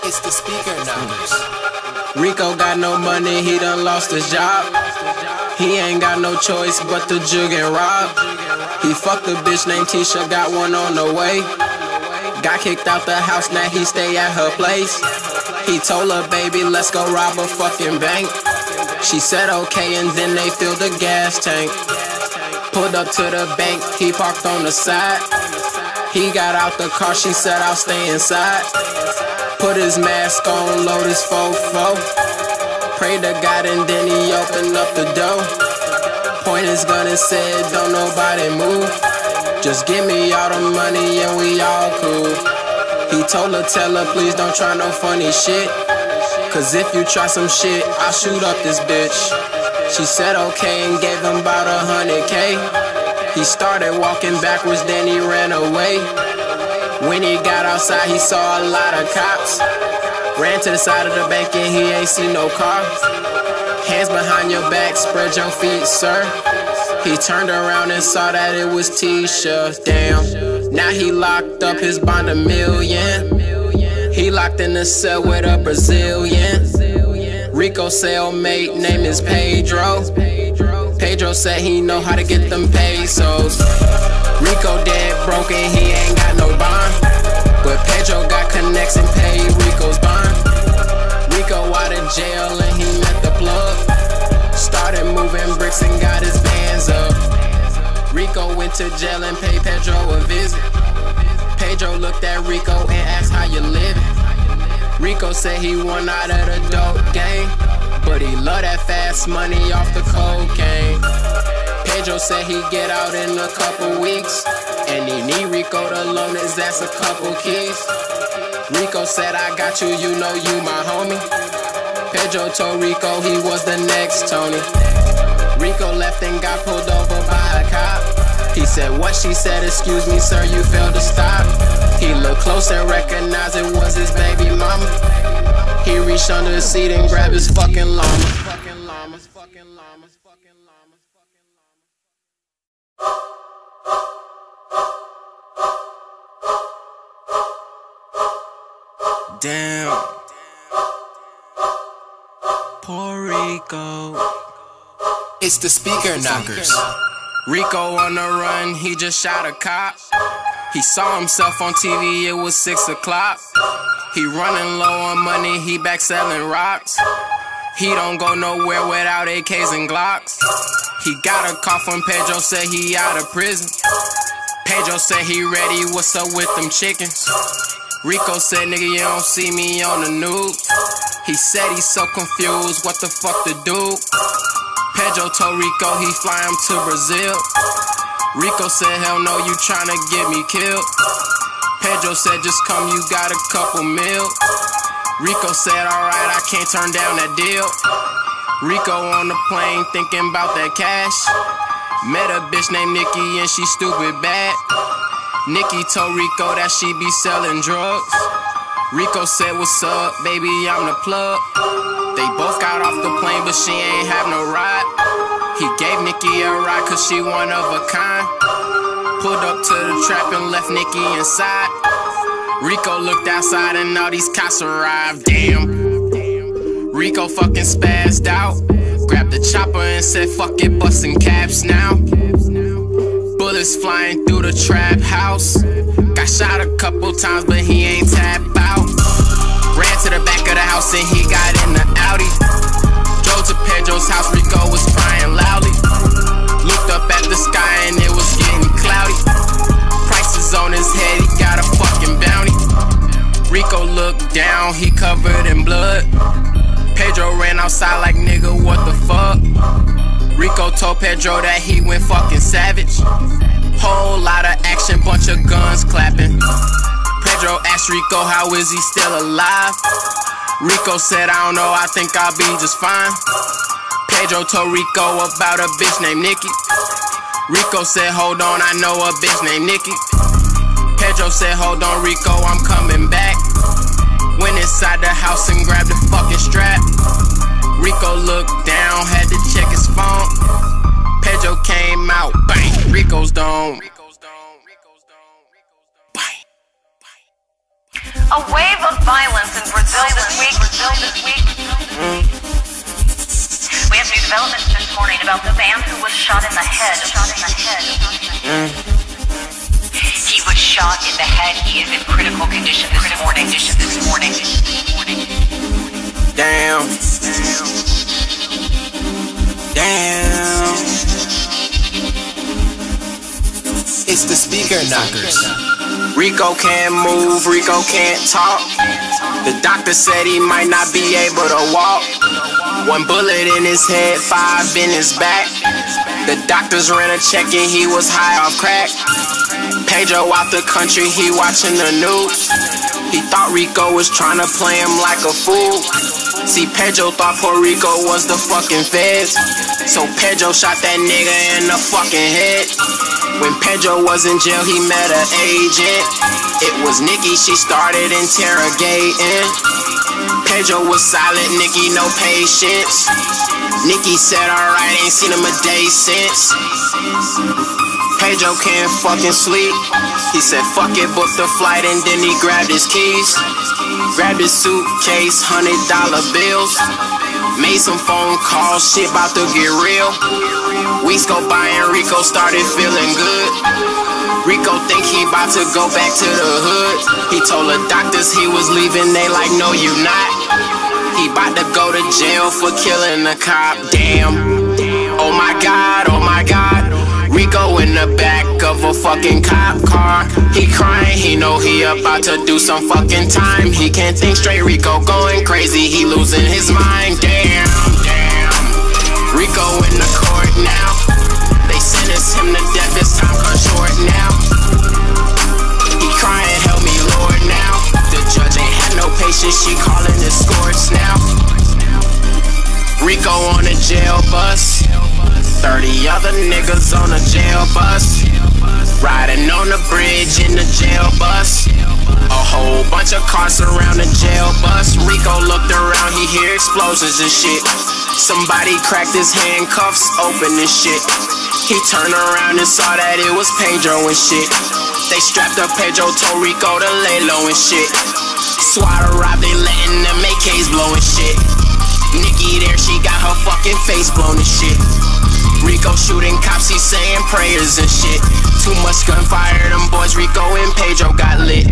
It's the speaker Knockerz. Rico got no money, he done lost his job. He ain't got no choice but to jug and rob. He fucked a bitch named Tisha, got one on the way. Got kicked out the house, now he stay at her place. He told her, baby, let's go rob a fucking bank. She said okay, and then they filled the gas tank. Pulled up to the bank, he parked on the side. He got out the car, she said I'll stay inside. Put his mask on, load his fofo. Prayed to God and then he opened up the door. Point his gun and said, don't nobody move. Just give me all the money and we all cool. He told her, tell her, please don't try no funny shit. Cause if you try some shit, I'll shoot up this bitch. She said okay and gave him about 100K. He started walking backwards, then he ran away. When he got outside, he saw a lot of cops. Ran to the side of the bank and he ain't see no car. Hands behind your back, spread your feet, sir. He turned around and saw that it was Tisha. Damn, now he locked up, his bond $1 million. He locked in the cell with a Brazilian. Rico cellmate, name is Pedro. Pedro said he know how to get them pesos. Rico dead broke and he ain't got no bond. But Pedro got connects and paid Rico's bond. Rico out of jail and he met the plug. Started moving bricks and got his bands up. Rico went to jail and paid Pedro a visit. Pedro looked at Rico and asked how you living. Rico said he won out of the dope game, but he love that fast money off the cocaine. Pedro said he get out in a couple weeks, and he need Rico to loan his ass a couple keys. Rico said I got you, you know you my homie. Pedro told Rico he was the next Tony. Rico left and got pulled over by a cop. He said what? She said excuse me sir, you failed to stop. He looked close and recognized it was his baby mama. He reached under the seat and grabbed his fucking llama. Damn, poor Rico. It's the speaker Knockerz. Rico on the run, he just shot a cop. He saw himself on TV, it was 6 o'clock. He running low on money, he back selling rocks. He don't go nowhere without AKs and Glocks. He got a call from Pedro, said he out of prison. Pedro said he ready, what's up with them chickens? Rico said, nigga, you don't see me on the news. He said he's so confused, what the fuck to do? Pedro told Rico he fly him to Brazil. Rico said, hell no, you tryna get me killed. Pedro said, just come, you got a couple mil. Rico said, alright, I can't turn down that deal. Rico on the plane thinking about that cash. Met a bitch named Nikki and she stupid bad. Nikki told Rico that she be selling drugs. Rico said, what's up, baby, I'm the plug. They both got off the plane, but she ain't have no ride. He gave Nikki a ride cause she one of a kind. Pulled up to the trap and left Nikki inside. Rico looked outside and all these cops arrived. Damn, Rico fucking spazzed out. Grabbed the chopper and said, fuck it, busting caps now. Bullets flying through the trap house. Got shot a couple times, but he ain't tap out. Ran to the back of the house and he got in the Audi. Drove to Pedro's house, Rico was crying loudly. Looked up at the sky and it was getting cloudy. Prices on his head, he got a fucking bounty. Rico looked down, he covered in blood. Pedro ran outside like, nigga, what the fuck? Rico told Pedro that he went fucking savage. Whole lot of action, bunch of guns clapping. Pedro asked Rico, how is he still alive? Rico said, I don't know, I think I'll be just fine. Pedro told Rico about a bitch named Nikki. Rico said, hold on, I know a bitch named Nikki. Pedro said, hold on, Rico, I'm coming back. Went inside the house and grabbed the fucking strap. Rico looked down, had to check his phone. Pedro came out, bang, Rico's dome. A wave of violence developments this morning about the man who was shot in the head. He was shot in the head. He is in critical condition this morning. Damn. It's the speaker knockers. Rico can't move, Rico can't talk. The doctor said he might not be able to walk. 1 bullet in his head, 5 in his back. The doctors ran a check and he was high off crack. Pedro out the country, he watching the news. He thought Rico was trying to play him like a fool. See, Pedro thought Puerto Rico was the fucking feds. So Pedro shot that nigga in the fucking head. When Pedro was in jail, he met an agent. It was Nikki, she started interrogating. Pedro was silent, Nikki no patience. Nikki said, alright, ain't seen him a day since. Pedro can't fucking sleep. He said, fuck it, booked the flight, and then he grabbed his keys. Grabbed his suitcase, $100 bills. Made some phone calls, shit bout to get real. Weeks go by and Rico started feeling good. Rico think he bout to go back to the hood. He told the doctors he was leaving, they like, no you not. He bout to go to jail for killing a cop. Damn. Oh my god, oh my god. Rico in the back of a fucking cop car. He crying, he know he about to do some fucking time. He can't think straight, Rico going crazy, he losing his mind. Damn. Rico in the court now. They sentence him to death, his time cut short now. He crying, help me Lord now. The judge ain't had no patience, she calling the scores now. Rico on a jail bus. 30 other niggas on a jail bus. Riding on the bridge in the jail bus. A whole bunch of cars surround the jail bus. Rico looked around, he hear explosions and shit. Somebody cracked his handcuffs open and shit. He turned around and saw that it was Pedro and shit. They strapped up Pedro, told Rico to lay low and shit. SWAT arrived, they letting them AKs blow and shit. Nikki there, she got her fucking face blown and shit. Rico shooting cops, he saying prayers and shit. Too much gunfire, them boys Rico and Pedro got lit.